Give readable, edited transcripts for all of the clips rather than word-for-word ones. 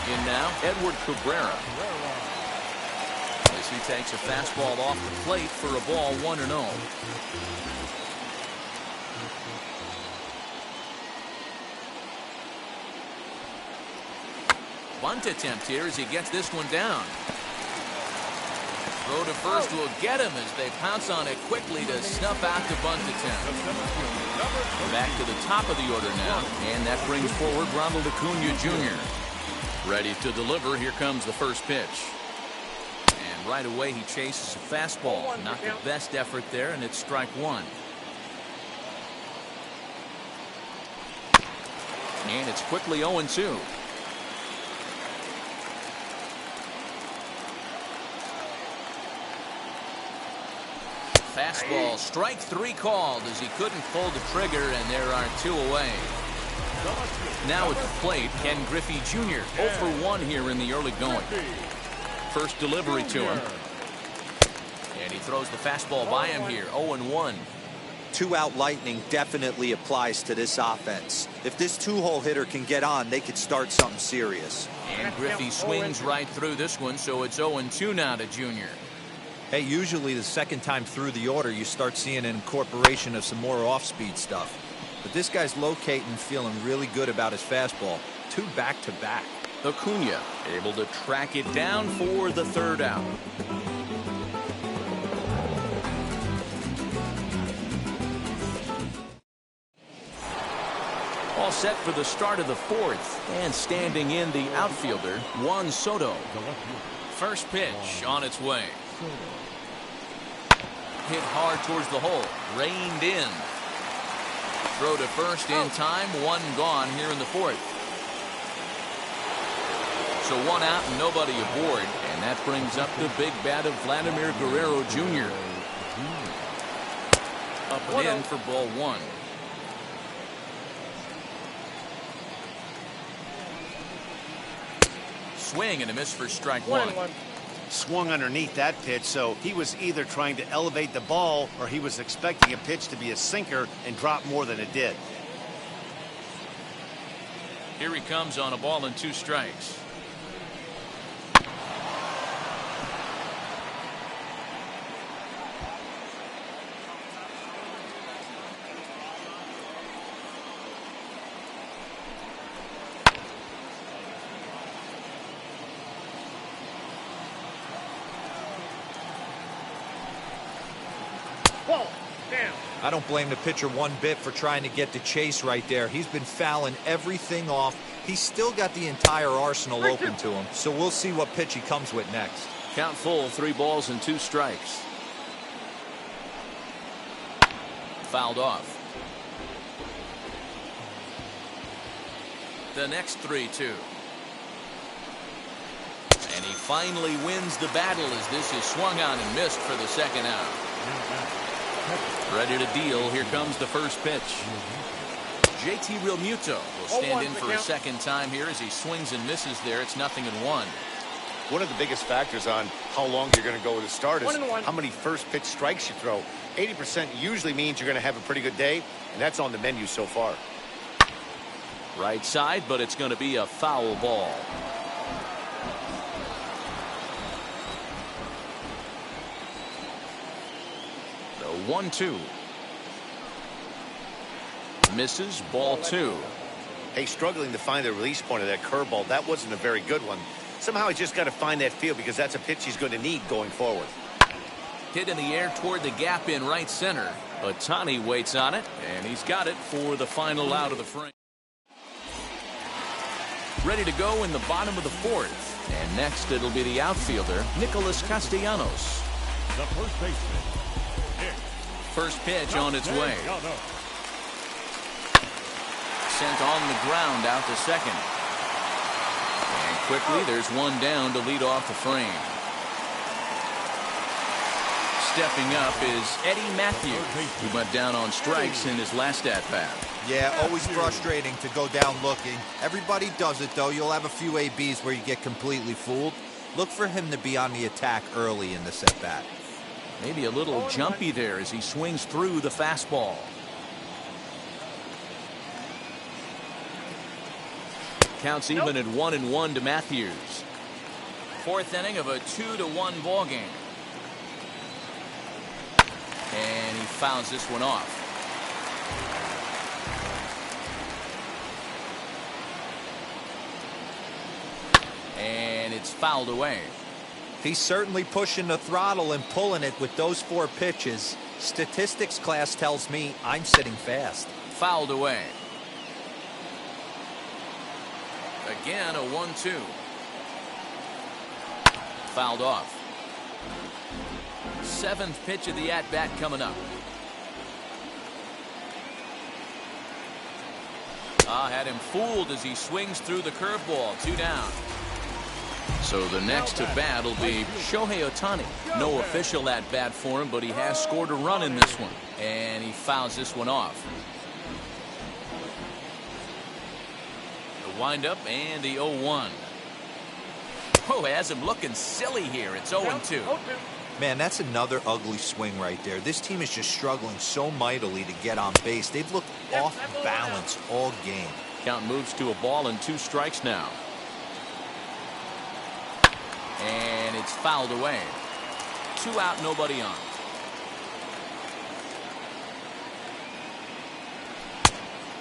In now, Edward Cabrera. As he takes a fastball off the plate for a ball 1-0. Bunt attempt here as he gets this one down. Throw to first will get him as they pounce on it quickly to snuff out the bunt attempt. Back to the top of the order now, and that brings forward Ronald Acuna Jr. Ready to deliver. Here comes the first pitch. And right away he chases a fastball. Not the best effort there, and it's strike one. And it's quickly 0-2. Fastball, strike three called as he couldn't pull the trigger, and there are two away. Now at the plate, Ken Griffey Jr. 0 for 1 here in the early going. First delivery to him. And he throws the fastball by him here, 0-1. Two-out lightning definitely applies to this offense. If this two-hole hitter can get on, they could start something serious. And Griffey swings right through this one, so it's 0-2 now to Jr. Hey, usually the second time through the order, you start seeing an incorporation of some more off-speed stuff. But this guy's locating, feeling really good about his fastball. Two back-to-back. Acuna able to track it down for the third out. All set for the start of the fourth, and standing in the outfielder, Juan Soto. First pitch on its way. Hit hard towards the hole, reined in. Throw to first in time, one gone here in the fourth. So one out and nobody aboard, and that brings up the big bat of Vladimir Guerrero Jr. Up and in for ball one. Swing and a miss for strike one. Swung underneath that pitch, so he was either trying to elevate the ball or he was expecting a pitch to be a sinker and drop more than it did. Here he comes on a ball and 2 strikes. I don't blame the pitcher one bit for trying to get the chase right there. He's been fouling everything off. He's still got the entire arsenal open to him. So we'll see what pitch he comes with next. Count full, 3 balls and 2 strikes. Fouled off. The next 3-2. And he finally wins the battle as this is swung on and missed for the second out. Ready to deal. Here comes the first pitch. JT Realmuto will stand in for a second time here as he swings and misses there. It's 0-1. One of the biggest factors on how long you're going to go with a start is how many first pitch strikes you throw. 80% usually means you're going to have a pretty good day, and that's on the menu so far. Right side, but it's going to be a foul ball. The 1-2. Misses, ball 2. Hey, struggling to find the release point of that curveball. That wasn't a very good one. Somehow he just got to find that feel because that's a pitch he's going to need going forward. Hit in the air toward the gap in right center. Ohtani waits on it, and he's got it for the final out of the frame. Ready to go in the bottom of the fourth. And next it'll be the outfielder, Nicholas Castellanos. The first baseman. First pitch on its way. Sent on the ground out to second. And quickly there's one down to lead off the frame. Stepping up is Eddie Matthews, who went down on strikes in his last at-bat. Yeah, always frustrating to go down looking. Everybody does it, though. You'll have a few ABs where you get completely fooled. Look for him to be on the attack early in this at-bat. Maybe a little jumpy there as he swings through the fastball. Counts even at 1-1 to Matthews. Fourth inning of a 2-1 ball game. And he fouls this one off. And it's fouled away. He's certainly pushing the throttle and pulling it with those 4 pitches. Statistics class tells me I'm sitting fast. Fouled away. Again, a 1-2. Fouled off. 7th pitch of the at-bat coming up. Had him fooled as he swings through the curveball. 2 down. So the next to bat will be Shohei Ohtani. No official at bat for him, but he has scored a run in this one. And he fouls this one off. The windup and the 0-1. Oh, has him looking silly here. It's 0-2. Man, that's another ugly swing right there. This team is just struggling so mightily to get on base. They've looked off balance all game. Count moves to a ball and 2 strikes now. And it's fouled away. 2 out, nobody on.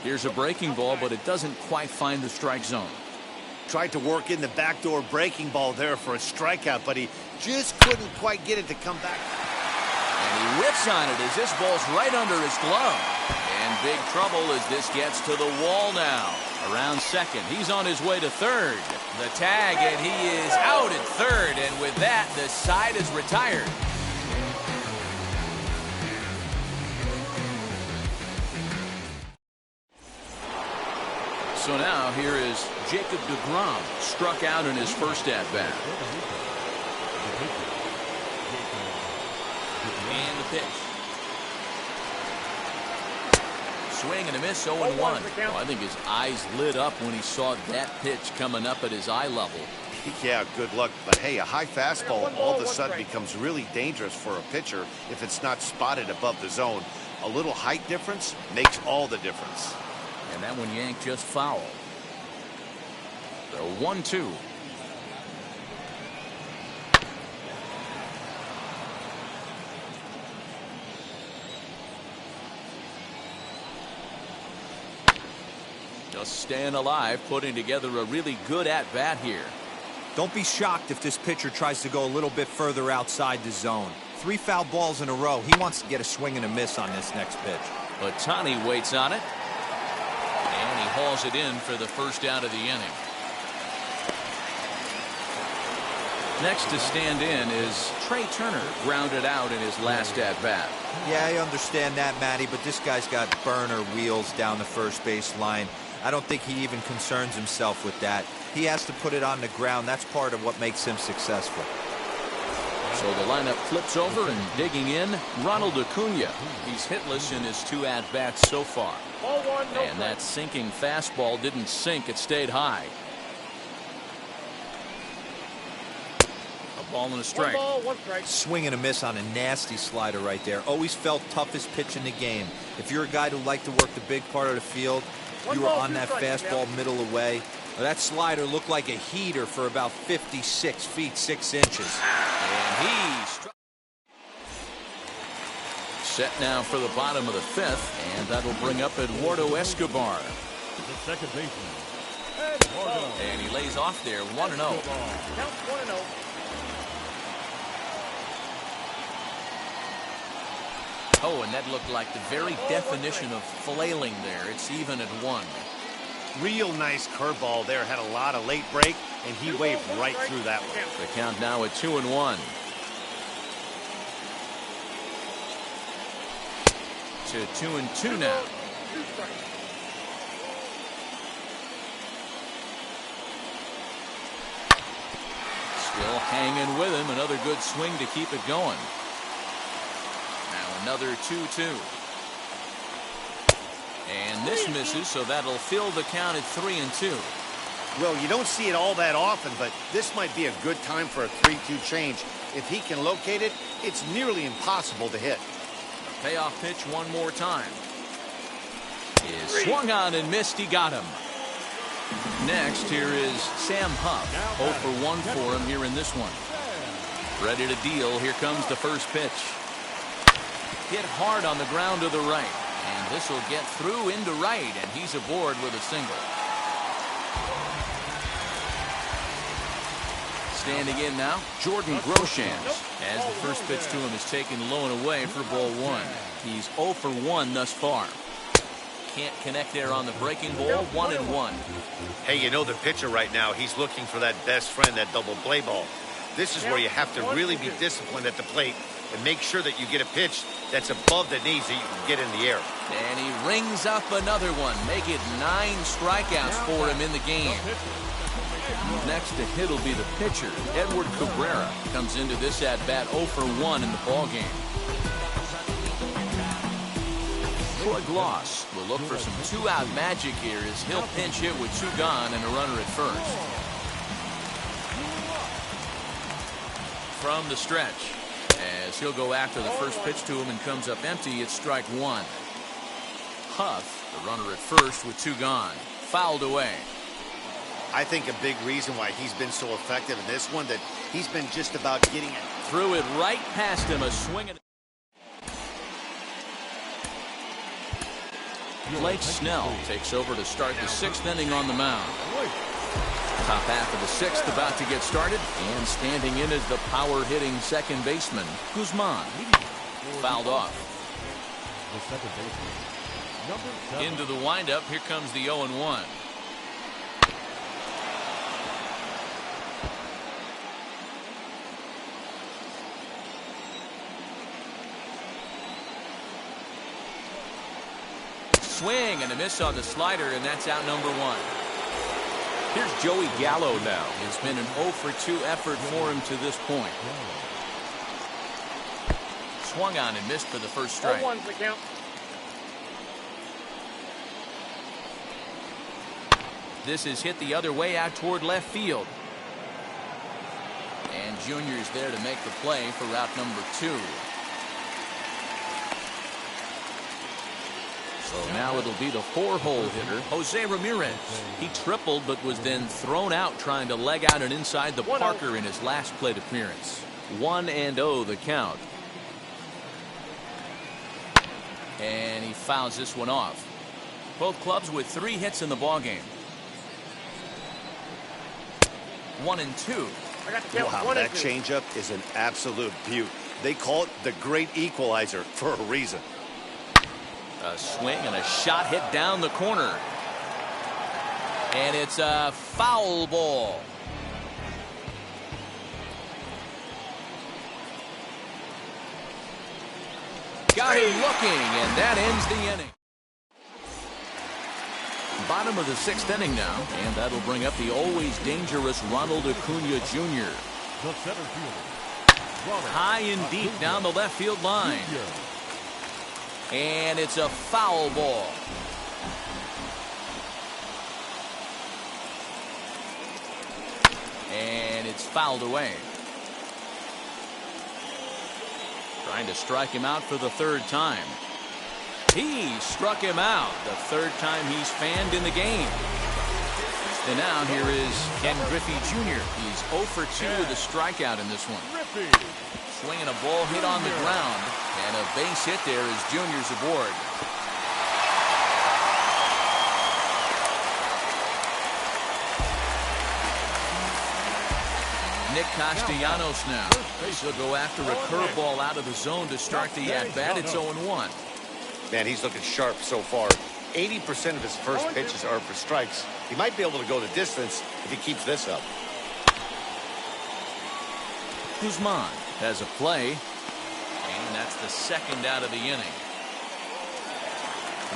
Here's a breaking ball, but it doesn't quite find the strike zone. Tried to work in the backdoor breaking ball there for a strikeout, but he just couldn't quite get it to come back. And he whips on it as this ball's right under his glove. And big trouble as this gets to the wall now. Around second. He's on his way to third. The tag, and he is out at third. And with that, the side is retired. So now here is Jacob deGrom, struck out in his first at-bat. And the pitch. Swing and a miss, 0-1. Oh, I think his eyes lit up when he saw that pitch coming up at his eye level. Yeah, good luck. But hey, a high fastball all of a sudden becomes really dangerous for a pitcher if it's not spotted above the zone. A little height difference makes all the difference. And that one yanked just foul. The 1-2. Just staying alive, putting together a really good at-bat here. Don't be shocked if this pitcher tries to go a little bit further outside the zone. 3 foul balls in a row. He wants to get a swing and a miss on this next pitch. Ohtani waits on it. And he hauls it in for the first out of the inning. Next to stand in is Trey Turner, grounded out in his last at-bat. Yeah, I understand that, Matty, but this guy's got burner wheels down the first base line. I don't think he even concerns himself with that. He has to put it on the ground. That's part of what makes him successful. So the lineup flips over, and digging in, Ronald Acuna. He's hitless in his 2 at-bats so far. And that sinking fastball didn't sink, it stayed high. A ball and a strike. 1 ball, 1 strike. Swing and a miss on a nasty slider right there. Always felt toughest pitch in the game. If you're a guy who liked to work the big part of the field, you were on that fastball middle away. That slider looked like a heater for about 56 feet 6 inches. And he struck. Set now for the bottom of the 5th, and that'll bring up Eduardo Escobar. The second baseman. And he lays off there, 1-0. Count 1-0. Oh, and that looked like the very definition of flailing there. It's even at 1. Real nice curveball there. Had a lot of late break, and he waved right through that one. The count now at 2-1. To 2-2 now. Still hanging with him. Another good swing to keep it going. Now another 2-2. And this misses, so that'll fill the count at 3-2. Well, you don't see it all that often, but this might be a good time for a 3-2 change. If he can locate it, it's nearly impossible to hit. Payoff pitch one more time. Is swung on and missed. He got him. Next, here is Sam Huff. 0 for 1 for him here in this one. Ready to deal. Here comes the first pitch. Hit hard on the ground to the right. And this will get through into right, and he's aboard with a single. Standing in now, Jordan Groshans, as the first pitch to him is taken low and away for ball 1. He's 0 for 1 thus far. Can't connect there on the breaking ball. 1-1. Hey, you know the pitcher right now, he's looking for that best friend, that double play ball. This is where you have to really be disciplined at the plate and make sure that you get a pitch that's above the knees that you can get in the air. And he rings up another one. Make it 9 strikeouts for him in the game. Next to hit will be the pitcher. Edward Cabrera comes into this at-bat 0 for 1 in the ballgame. Troy Gloss will look for some 2-out magic here as he'll pinch hit with 2 gone and a runner at first. From the stretch, as he'll go after the first pitch to him and comes up empty, it's strike 1. Huff, the runner at first with 2 gone, fouled away. I think a big reason why he's been so effective in this one, that he's been just about getting it. Threw it right past him, a swing. Blake Snell takes over to start the 6th inning on the mound. Top half of the 6th about to get started, and standing in is the power-hitting second baseman, Guzman. Fouled off. Into the windup, here comes the 0-1. Swing and a miss on the slider, and that's out number 1. Here's Joey Gallo now. It's been an 0 for 2 effort for him to this point. Swung on and missed for the first strike. 0-1's the count. This is hit the other way out toward left field. And Junior's there to make the play for route number 2. So now it'll be the 4-hole hitter, Jose Ramirez. He tripled but was then thrown out trying to leg out and inside the Parker in his last plate appearance. 1-0 the count. And he fouls this one off. Both clubs with 3 hits in the ballgame. 1-2. Wow, that changeup is an absolute beaut. They call it the great equalizer for a reason. A swing and a shot hit down the corner. And it's a foul ball. Got him looking, and that ends the inning. Bottom of the 6th inning now, and that'll bring up the always dangerous Ronald Acuna Jr. High and deep down the left field line. And it's a foul ball. And it's fouled away. Trying to strike him out for the 3rd time. He struck him out the 3rd time he's fanned in the game. And now here is Ken Griffey Jr. He's 0 for 2 with a strikeout in this one. Swinging a ball hit on the ground, and a base hit there as Junior's aboard. Nick Castellanos now. He'll go after a curveball out of the zone to start the at-bat. It's 0-1. Man, he's looking sharp so far. 80% of his first pitches are for strikes. He might be able to go the distance if he keeps this up. Guzman has a play, and that's the 2nd out of the inning.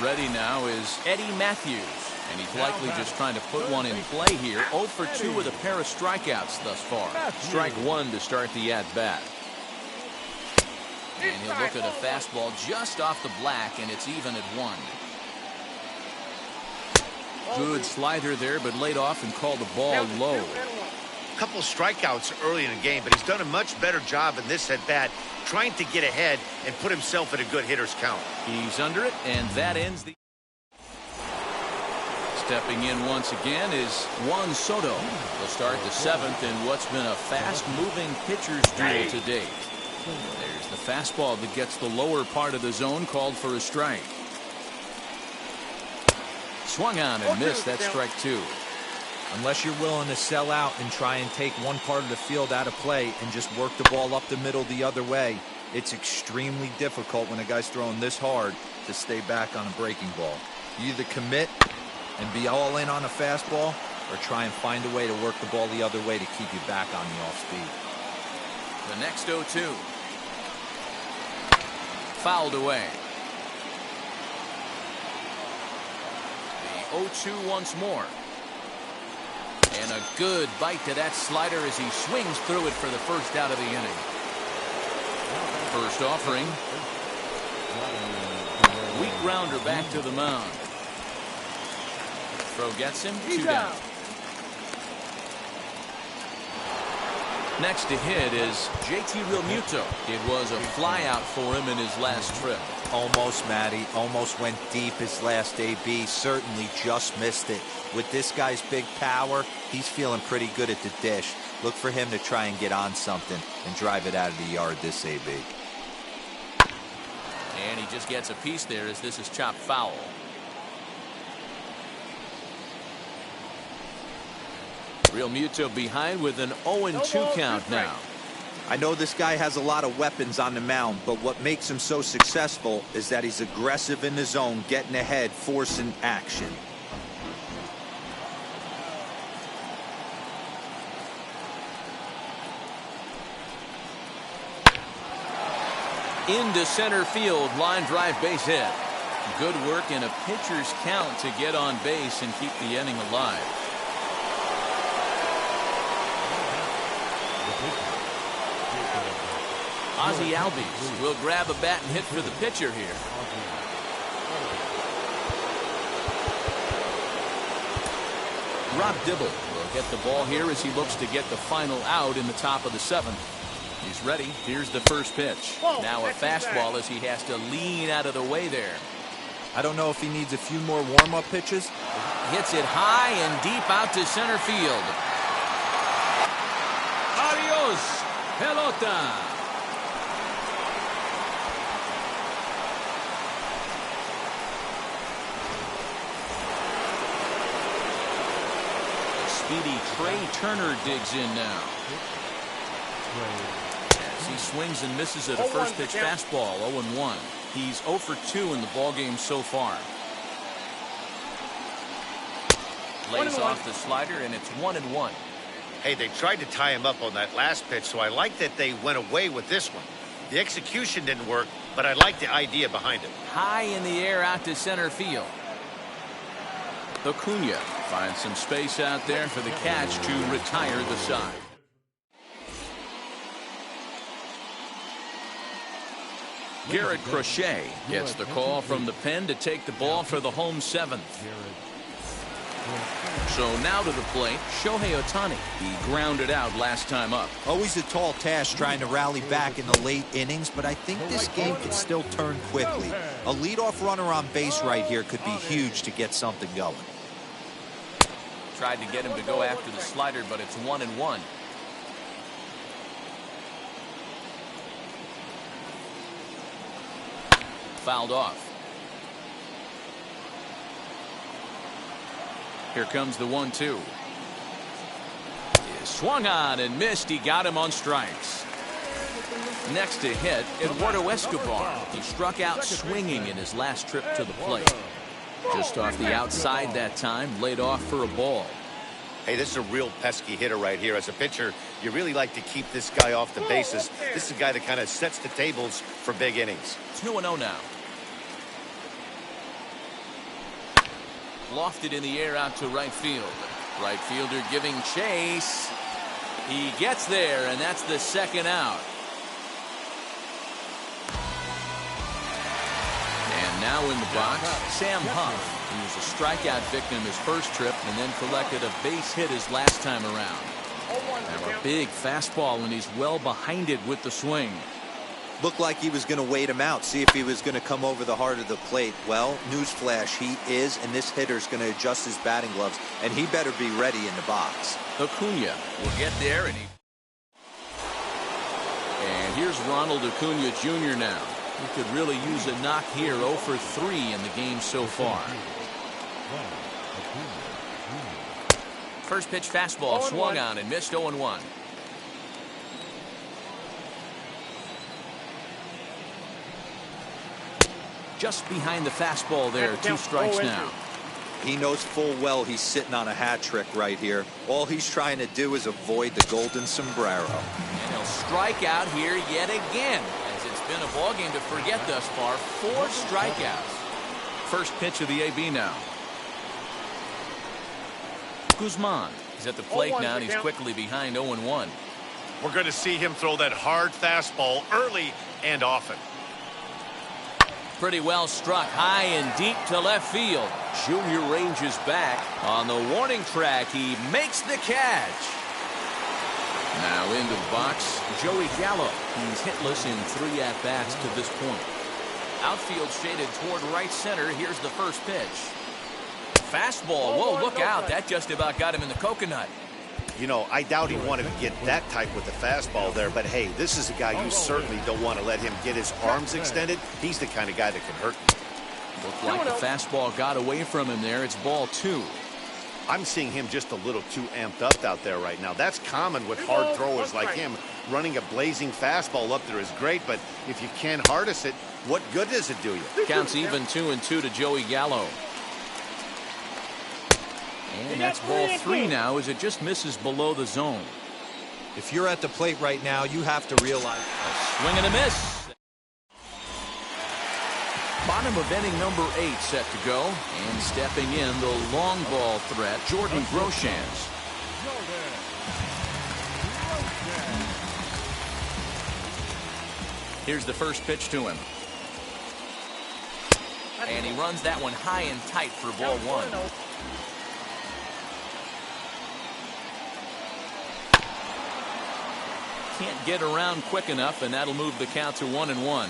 Ready now is Eddie Matthews, and he's likely just trying to put one in play here. 0 for 2 with a pair of strikeouts thus far. Strike 1 to start the at-bat. And he'll look at a fastball just off the black, and it's even at 1. Good slider there, but laid off and called the ball low. Couple strikeouts early in the game, but he's done a much better job in this at-bat trying to get ahead and put himself in a good hitter's count. He's under it, and that ends the... Stepping in once again is Juan Soto. He'll start the 7th in what's been a fast-moving pitcher's duel to date. There's the fastball that gets the lower part of the zone, called for a strike. Swung on and missed. That's strike 2. Unless you're willing to sell out and try and take one part of the field out of play and just work the ball up the middle the other way, it's extremely difficult when a guy's throwing this hard to stay back on a breaking ball. You either commit and be all in on a fastball or try and find a way to work the ball the other way to keep you back on the off speed. The next 0-2. Fouled away. The 0-2 once more. And a good bite to that slider as he swings through it for the first out of the inning. First offering. Weak grounder back to the mound. Throw gets him. 2 down. Next to hit is JT Realmuto. It was a flyout for him in his last trip. Almost, Matty. Almost went deep his last AB. Certainly just missed it. With this guy's big power, he's feeling pretty good at the dish. Look for him to try and get on something and drive it out of the yard this AB. And he just gets a piece there as this is chopped foul. Realmuto behind with an 0-2 count now. I know this guy has a lot of weapons on the mound, but what makes him so successful is that he's aggressive in the zone, getting ahead, forcing action. Into center field, line drive base hit. Good work in a pitcher's count to get on base and keep the inning alive. Ozzie Albies will grab a bat and hit for the pitcher here. Rob Dibble will get the ball here as he looks to get the final out in the top of the 7th. He's ready. Here's the first pitch. Now a fastball as he has to lean out of the way there. I don't know if he needs a few more warm-up pitches. Hits it high and deep out to center field. Adios, pelota. Speedy Trey Turner digs in now. As he swings and misses at a first pitch fastball, 0-1. He's 0 for 2 in the ballgame so far. Lays off the slider, and it's 1-1. Hey, they tried to tie him up on that last pitch, so I like that they went away with this one. The execution didn't work, but I like the idea behind it. High in the air out to center field. Acuna finds some space out there for the catch to retire the side. Garrett Crochet gets the call from the pen to take the ball for the home 7th. So now to the plate, Shohei Ohtani. He grounded out last time up. Always a tall task trying to rally back in the late innings, but I think this game can still turn quickly. A leadoff runner on base right here could be huge to get something going. Tried to get him to go after the slider, but it's 1-1. Fouled off. Here comes the 1-2. Swung on and missed. He got him on strikes. Next to hit, Eduardo Escobar. He struck out swinging in his last trip to the plate. Just off the outside that time, laid off for a ball. Hey, this is a real pesky hitter right here. As a pitcher, you really like to keep this guy off the bases. This is a guy that kind of sets the tables for big innings. 2-0 now. Lofted in the air out to right field. Right fielder giving chase. He gets there, and that's the second out. And now in the box, Sam Huff. He was a strikeout victim his first trip and then collected a base hit his last time around. Now a big fastball, and he's well behind it with the swing. Looked like he was going to wait him out, see if he was going to come over the heart of the plate. Well, newsflash, he is, and this hitter's going to adjust his batting gloves, and he better be ready in the box. Acuna will get there, and here's Ronald Acuna Jr. now. He could really use a knock here. 0 for 3 in the game so far. First pitch fastball swung on and missed. 0-1. Just behind the fastball there. 2 strikes now. He knows full well he's sitting on a hat trick right here. All he's trying to do is avoid the golden sombrero. And he'll strike out here yet again, as it's been a ball game to forget thus far. 4 strikeouts. First pitch of the AB now. Guzman is at the plate now, and he's quickly behind. 0-1. We're going to see him throw that hard fastball early and often. Pretty well struck high and deep to left field. Junior ranges back on the warning track. He makes the catch. Now into the box, Joey Gallo. He's hitless in 3 at-bats to this point. Outfield shaded toward right center. Here's the first pitch. Fastball. Whoa, look out. That just about got him in the coconut. You know, I doubt he wanted to get that tight with the fastball there, but hey, this is a guy you certainly don't want to let him get his arms extended. He's the kind of guy that can hurt you. Looked like the fastball got away from him there. It's ball 2. I'm seeing him just a little too amped up out there right now. That's common with hard throwers like him. Running a blazing fastball up there is great, but if you can't harness it, what good does it do you? Counts even 2-2 to Joey Gallo. And that's ball 3 now, as it just misses below the zone. If you're at the plate right now, you have to realize. A swing and a miss. Bottom of inning number 8 set to go. And stepping in, the long ball threat, Jordan Groshans. Here's the first pitch to him. And he runs that one high and tight for ball 1. Can't get around quick enough, and that'll move the count to 1-1.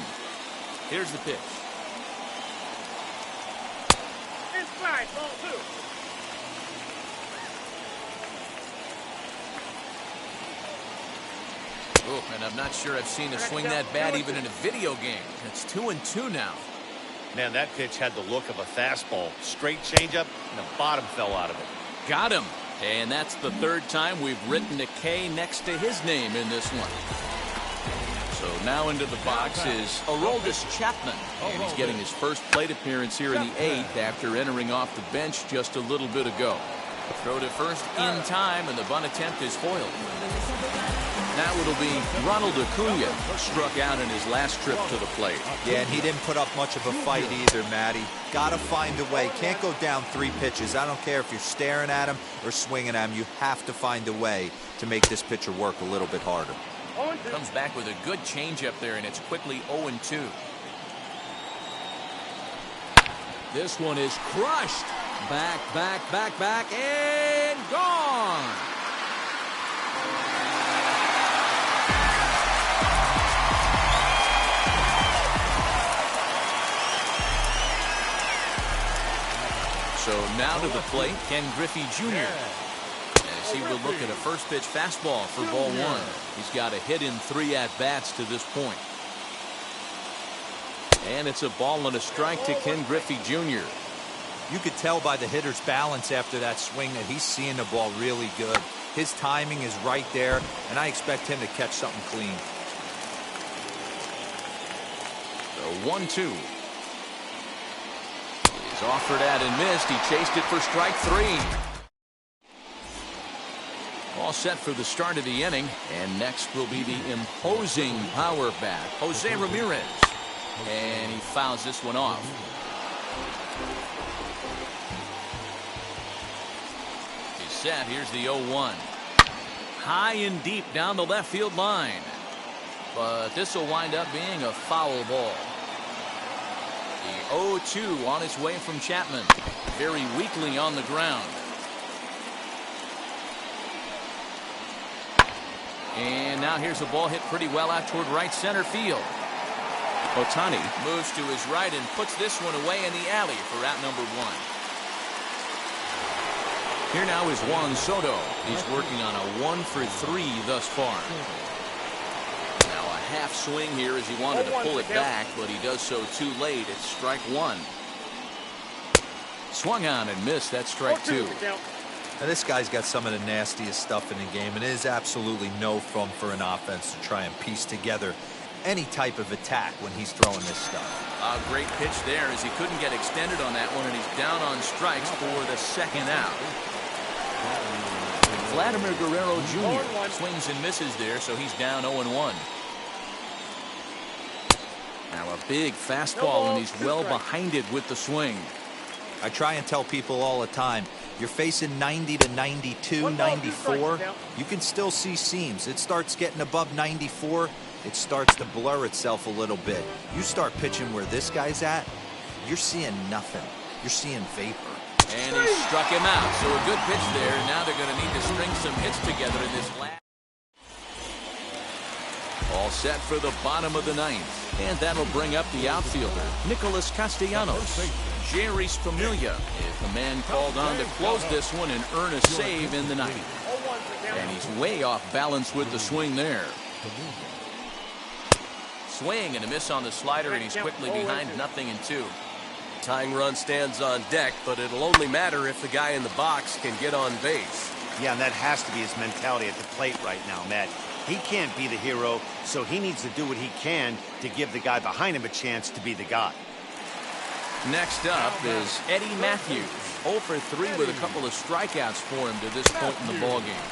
Here's the pitch. Inside, ball 2. Oh, and I'm not sure I've seen a swing that bad even in a video game. It's 2-2 now. Man, that pitch had the look of a fastball. Straight changeup, and the bottom fell out of it. Got him. And that's the 3rd time we've written a K next to his name in this one. So now into the box is Aroldis Chapman. And he's getting his first plate appearance here in the 8th after entering off the bench just a little bit ago. Throw to first in time, and the bunt attempt is foiled. Now it'll be Ronald Acuna, struck out in his last trip to the plate. Yeah, and he didn't put up much of a fight either, Matty. Gotta find a way. Can't go down 3 pitches. I don't care if you're staring at him or swinging at him. You have to find a way to make this pitcher work a little bit harder. Comes back with a good changeup there, and it's quickly 0-2. This one is crushed. Back, and gone. So now to the plate, Ken Griffey Jr. As he will look at a first pitch fastball for ball 1. He's got a hit in 3 at-bats to this point. And it's a ball and a strike to Ken Griffey Jr. You could tell by the hitter's balance after that swing that he's seeing the ball really good. His timing is right there, and I expect him to catch something clean. So 1-2. He's offered at and missed. He chased it for strike 3. All set for the start of the inning. And next will be the imposing power bat, Jose Ramirez. And he fouls this one off. He's set. Here's the 0-1. High and deep down the left field line. But this will wind up being a foul ball. The 0-2 on its way from Chapman. Very weakly on the ground. And now here's a ball hit pretty well out toward right center field. Ohtani moves to his right and puts this one away in the alley for out number 1. Here now is Juan Soto. He's working on a 1-for-3 thus far. Now a half swing here as he wanted to pull it back, but he does so too late. It's strike 1. Swung on and missed. That's strike 2. Now this guy's got some of the nastiest stuff in the game, and it is absolutely no fun for an offense to try and piece together any type of attack when he's throwing this stuff. A great pitch there as he couldn't get extended on that one, and he's down on strikes for the second out. Vladimir Guerrero Jr. swings and misses there, so he's down 0-1. Now a big fastball, and he's well behind it with the swing. I try and tell people all the time, you're facing 90 to 92, 94. You can still see seams. It starts getting above 94. It starts to blur itself a little bit. You start pitching where this guy's at, you're seeing nothing. You're seeing vapor. And he struck him out. So a good pitch there. Now they're going to need to string some hits together in this last. All set for the bottom of the 9th. And that'll bring up the outfielder, Nicholas Castellanos. Jerry Familia is the man called on to close this one and earn a save in the 9th. And he's way off balance with the swing there. Swing and a miss on the slider, and he's quickly behind 0-2. Tying run stands on deck, but it'll only matter if the guy in the box can get on base. Yeah, and that has to be his mentality at the plate right now, Matt. He can't be the hero, so he needs to do what he can to give the guy behind him a chance to be the guy. Next up is Eddie Matthews. 0-for-3 with a couple of strikeouts for him to this point in the ballgame.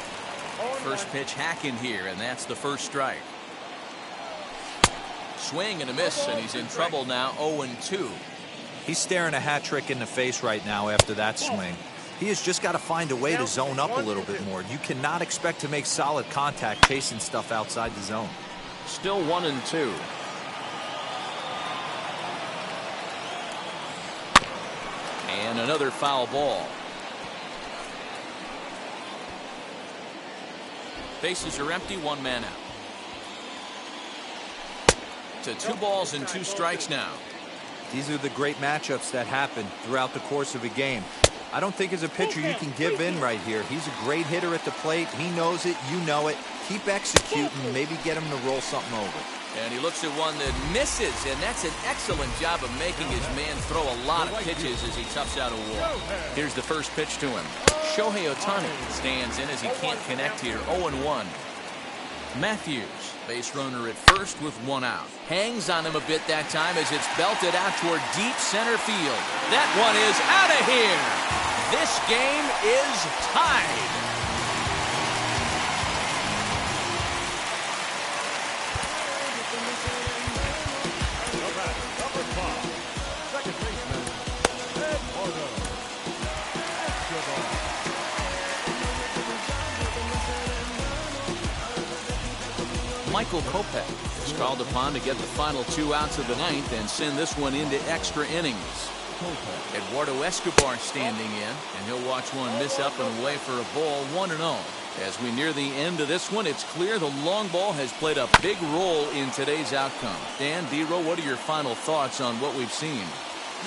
First pitch hacking here, and that's the first strike. Swing and a miss, and he's in trouble now. 0-2. He's staring a hat trick in the face right now after that swing. He has just got to find a way to zone up a little bit more. You cannot expect to make solid contact chasing stuff outside the zone. Still 1-2. And another foul ball. Bases are empty, 1 man out. To 2 balls and 2 strikes now. These are the great matchups that happen throughout the course of a game. I don't think as a pitcher you can give in right here. He's a great hitter at the plate. He knows it. You know it. Keep executing. Maybe get him to roll something over. And he looks at one that misses, and that's an excellent job of making his man throw a lot of pitches as he toughs out a wall. Here's the first pitch to him. Shohei Ohtani stands in as he can't connect here. 0-1. Matthews, base runner at first with 1 out. Hangs on him a bit that time as it's belted out toward deep center field. That one is out of here. This game is tied. Michael Kopech is called upon to get the final 2 outs of the 9th and send this one into extra innings. Eduardo Escobar standing in, and he'll watch one miss up and away for a ball. 1-0. As we near the end of this one, it's clear the long ball has played a big role in today's outcome. Dan, D-Row, what are your final thoughts on what we've seen?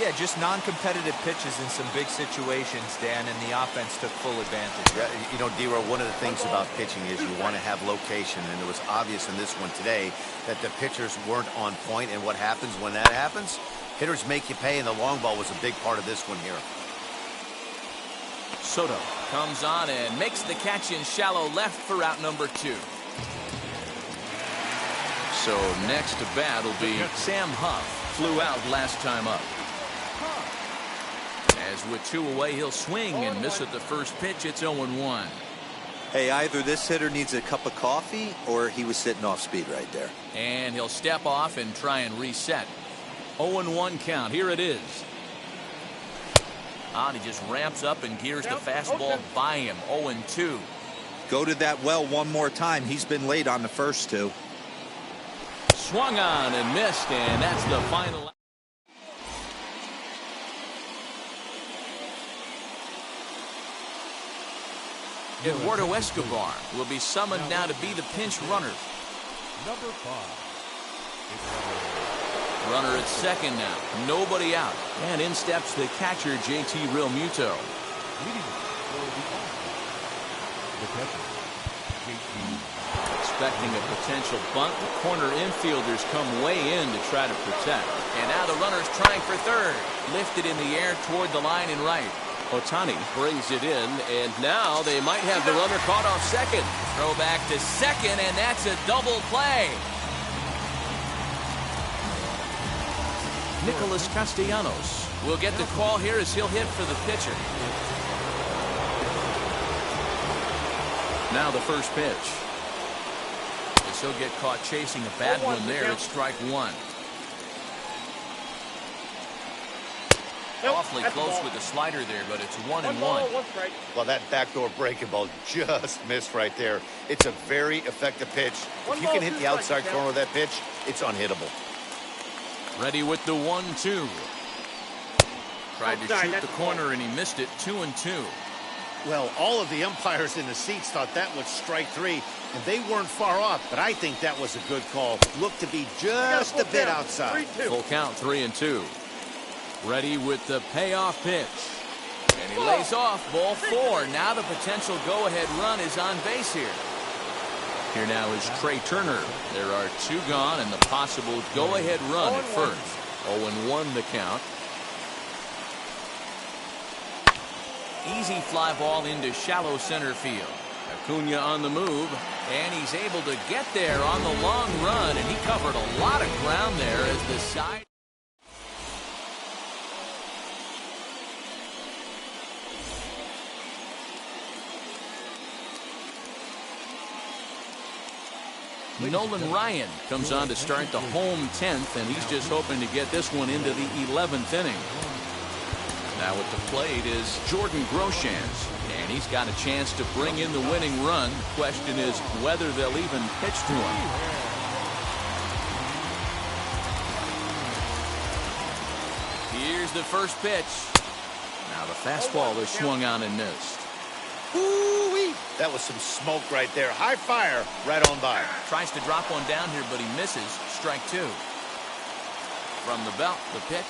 Yeah, just non-competitive pitches in some big situations, Dan, and the offense took full advantage. Yeah, you know, D-Row, one of the things about pitching is you want to have location, and it was obvious in this one today that the pitchers weren't on point, and what happens when that happens? Hitters make you pay, and the long ball was a big part of this one here. Soto comes on and makes the catch in shallow left for out number 2. So next to bat will be Sam Huff. Flew out last time up. As with 2 away, he'll swing and miss at the first pitch. It's 0-1. Hey, either this hitter needs a cup of coffee or he was sitting off speed right there. And he'll step off and try and reset. 0-1 count. Here it is. He just ramps up and gears the fastball by him. 0-2. Go to that well one more time. He's been late on the first 2. Swung on and missed, and that's the final. Eduardo Escobar will be summoned now to be the pinch runner. Number 5. Runner at second now. Nobody out. And in steps the catcher, JT Realmuto. Expecting a potential bunt. The corner infielders come way in to try to protect. And now the runner's trying for third. Lifted in the air toward the line and right. Ohtani brings it in, and now they might have the runner caught off second. Throw back to second, and that's a double play. Nicholas Castellanos will get the call here as he'll hit for the pitcher. Now the first pitch. As he'll get caught chasing a bad one there at strike one. Awfully close with the slider there, but it's 1-1. Well, that backdoor breaking ball just missed right there. It's a very effective pitch. If you can hit the outside corner of that pitch, it's unhittable. Ready with the 1-2. Tried to shoot the corner and he missed it. 2-2. Well, all of the umpires in the seats thought that was strike three, and they weren't far off, but I think that was a good call. Looked to be just a bit outside. Full count, 3-2. Ready with the payoff pitch. And he lays off, ball four. Now the potential go-ahead run is on base here. Here now is Trey Turner. There are two gone and the possible go-ahead run at first. 0-1 the count. Easy fly ball into shallow center field. Acuna on the move, and he's able to get there on the long run, and he covered a lot of ground there as the side. Nolan Ryan comes on to start the home 10th, and he's just hoping to get this one into the 11th inning. Now at the plate is Jordan Groshans, and he's got a chance to bring in the winning run. Question is whether they'll even pitch to him. Here's the first pitch. Now the fastball is swung on and missed. Ooh-wee. That was some smoke right there. High fire right on by. Tries to drop one down here, but he misses. Strike two. From the belt, the pitch.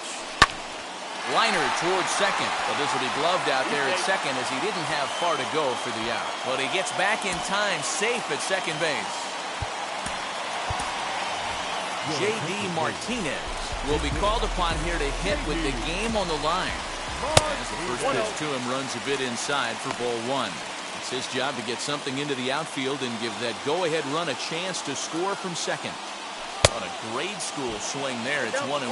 Liner towards second, but this will be gloved out there at second as he didn't have far to go for the out. But he gets back in time, safe at second base. J.D. Martinez will be called upon here to hit with the game on the line. As the first pitch to him runs a bit inside for ball one. It's his job to get something into the outfield and give that go-ahead run a chance to score from second. On a grade school swing there, it's 1-1.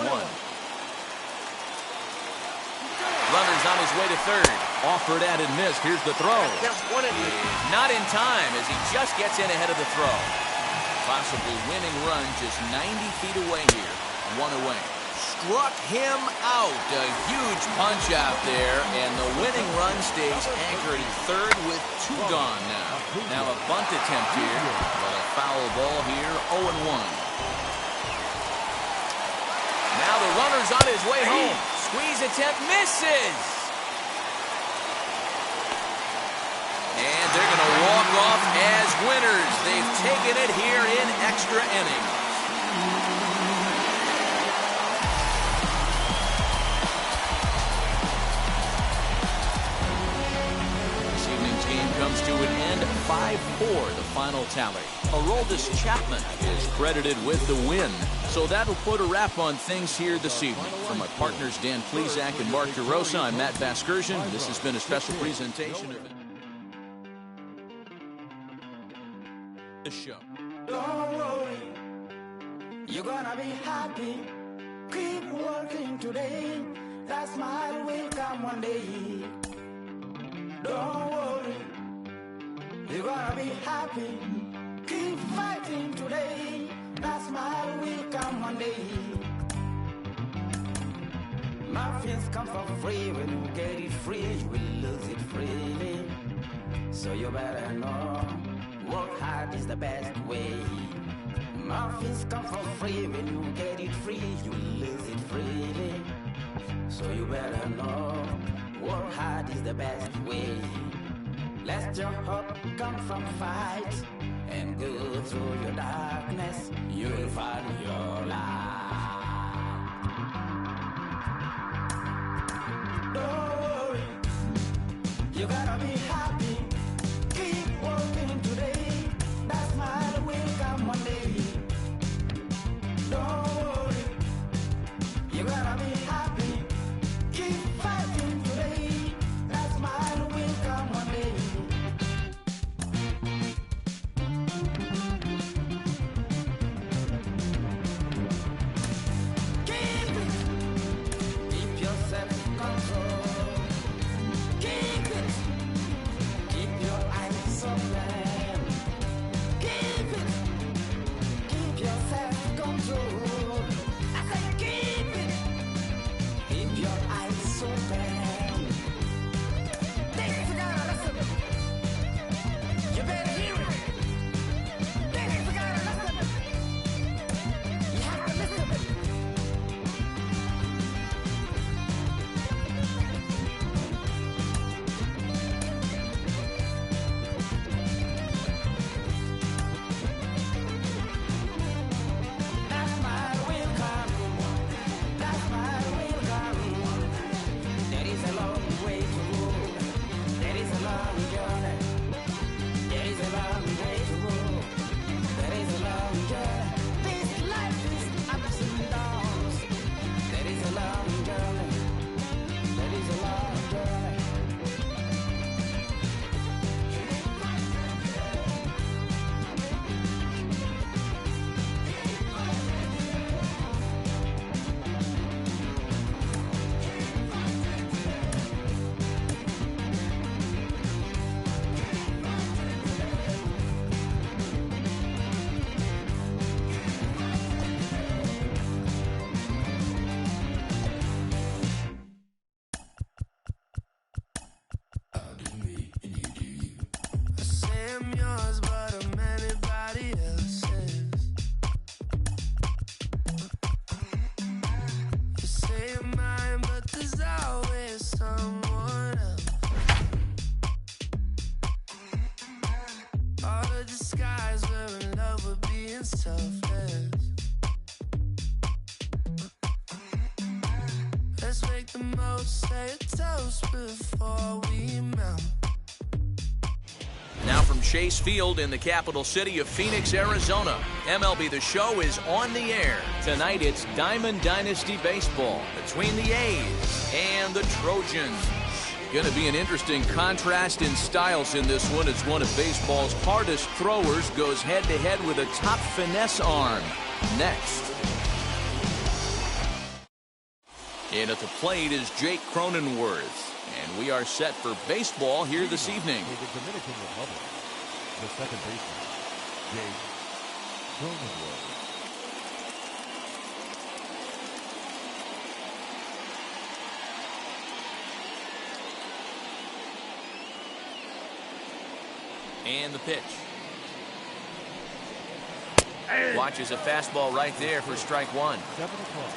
Runner's on his way to third. Offered at and missed. Here's the throw. Not in time as he just gets in ahead of the throw. Possible winning run just 90 feet away here. One away. Struck him out. A huge punch out there, and the winning run stays anchored at third with two gone now. Now a bunt attempt here, but a foul ball here, 0-1. Now the runner's on his way home. Squeeze attempt misses. And they're going to walk off as winners. They've taken it here in extra innings. Comes to an end, 5-4, the final tally. Aroldis Chapman is credited with the win. So that'll put a wrap on things here this evening. For my partners Dan Plesac and Mark DeRosa, I'm Matt Vasgersian. This has been a special presentation of the show. Don't worry, you're gonna be happy. Keep working today. That smile will come one day. Don't worry. You're gonna be happy. Keep fighting today. That smile will come one day. Nothing's come for free. When you get it free, you will lose it freely. So you better know, work hard is the best way. Nothing's come for free. When you get it free, you will lose it freely. So you better know, work hard is the best way. Let your hope come from fight and go through your darkness. You'll find your light. You gotta be happy. Keep working today. That smile will come one day. Don't worry. You gotta be happy. Keep fighting today. That smile will come one day. Keep it. Keep your self-control. Keep it. Keep your eyes open. Keep it. Keep your self-control. I say keep it. Keep your eyes open. This you gotta listen. You better hear it. This you gotta listen. You have to listen. That smile will come. That smile will come. There is a long way to go. There is a long journey. There is a long way to go. There is a long journey. This life is ups and downs. There is a long journey. There is a long journey. Say I'm yours, but I'm anybody else's. You say I'm mine, but there's always someone else. All the disguise we're in love with being selfless. Let's make the most, say a toast before we melt. Now from Chase Field in the capital city of Phoenix, Arizona, MLB The Show is on the air. Tonight it's Diamond Dynasty Baseball between the A's and the Trojans. Going to be an interesting contrast in styles in this one as one of baseball's hardest throwers goes head-to-head with a top finesse arm. Next. In at the plate is Jake Cronenworth. And we are set for baseball here this evening. For the Dominican Republic, the second baseman, Jake Cronenworth. And the pitch. Watches a fastball right there for strike one. 7 o'clock.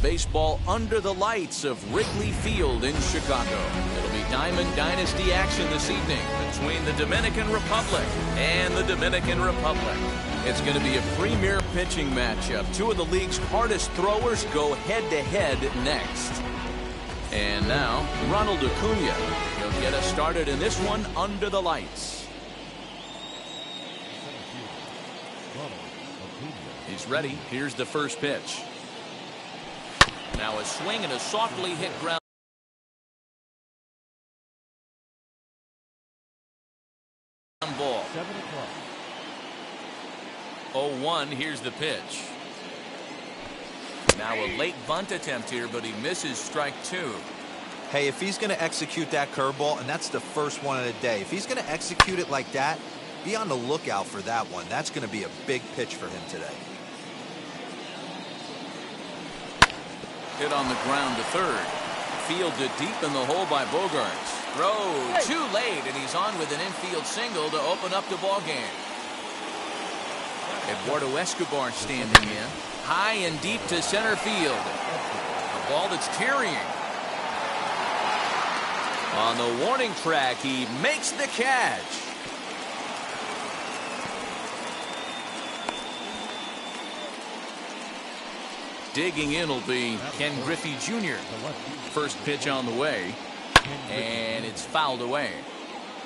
baseball under the lights of Wrigley Field in Chicago. It'll be Diamond Dynasty action this evening between the Dominican Republic and the Dominican Republic. It's going to be a premier pitching matchup. Two of the league's hardest throwers go head-to-head next. And now, Ronald Acuna. He'll get us started in this one under the lights. He's ready. Here's the first pitch. Now a swing and a softly hit ground ball. 0-1. Here's the pitch. Now a late bunt attempt here, but he misses strike two. Hey, if he's going to execute that curveball, and that's the first one of the day, if he's going to execute it like that, be on the lookout for that one. That's going to be a big pitch for him today. Hit on the ground to third. Fielded deep in the hole by Bogarts. Throw too late, and he's on with an infield single to open up the ball game. Eduardo Escobar standing in. High and deep to center field. A ball that's carrying. On the warning track, he makes the catch. Digging in will be Ken Griffey Jr. First pitch on the way, and it's fouled away.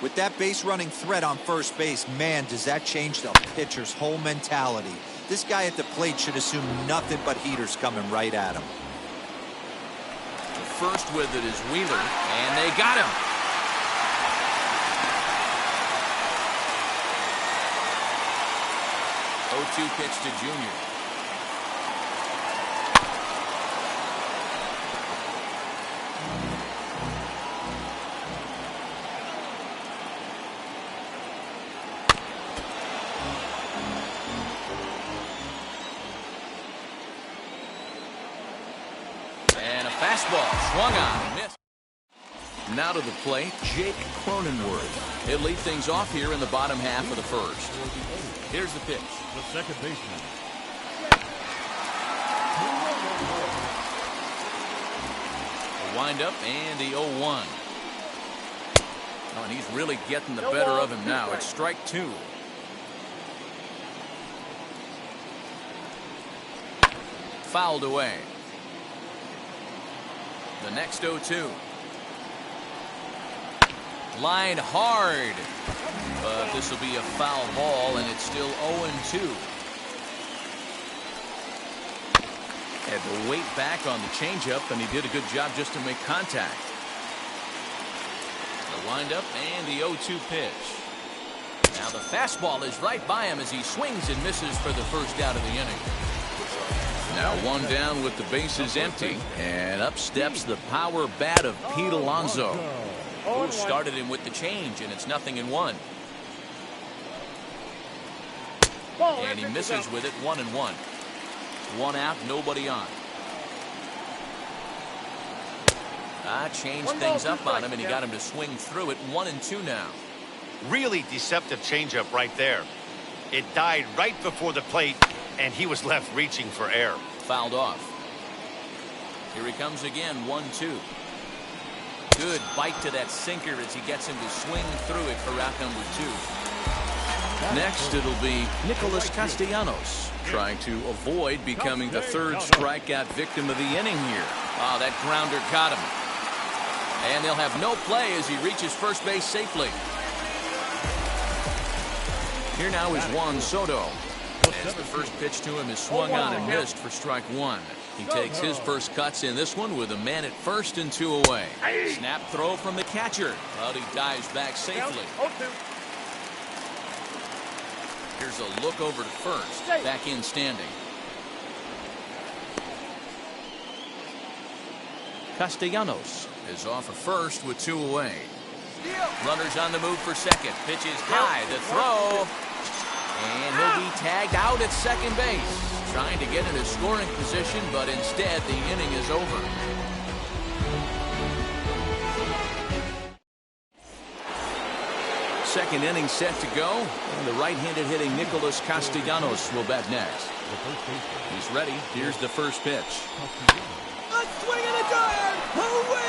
With that base running threat on first base, man, does that change the pitcher's whole mentality. This guy at the plate should assume nothing but heaters coming right at him. First with it is Wheeler, and they got him. Oh, 2 pitch to Junior. Fastball swung on, missed. Now to the plate, Jake Cronenworth. He'll lead things off here in the bottom half of the first. Here's the pitch. The second baseman. A windup and the 0-1. Oh, and he's really getting the better of him now. It's strike two. Fouled away. The next 0-2. Line hard. But this will be a foul ball, and it's still 0-2. Had to wait back on the changeup, and he did a good job just to make contact. The windup and the 0-2 pitch. Now the fastball is right by him as he swings and misses for the first out of the inning. Now one down with the bases empty, and up steps the power bat of Pete Alonso, who started him with the change, and it's 0-1. And he misses with it, 1-1. 1 out, nobody on. Changed things up on him, and he got him to swing through it. 1-2 now. Really deceptive changeup right there. It died right before the plate, and he was left reaching for air. Fouled off. Here he comes again, 1-2. Good bite to that sinker as he gets him to swing through it for out number 2. Next, it'll be Nicholas Castellanos, trying to avoid becoming the third strikeout victim of the inning here. Oh, that grounder got him. And they'll have no play as he reaches first base safely. Here now is Juan Soto. As the first pitch to him is swung on and missed for strike one. He takes his first cuts in this one with a man at first and 2 away. Snap throw from the catcher, but he dives back safely. Here's a look over to first. Back in standing. Castellanos is off of first with 2 away. Runners on the move for second. Pitch is high. The throw. And he'll be tagged out at second base. Trying to get into scoring position, but instead the inning is over. Second inning set to go. And the right-handed hitting Nicholas Castellanos will bat next. He's ready. Here's the first pitch. swing and a drive. Away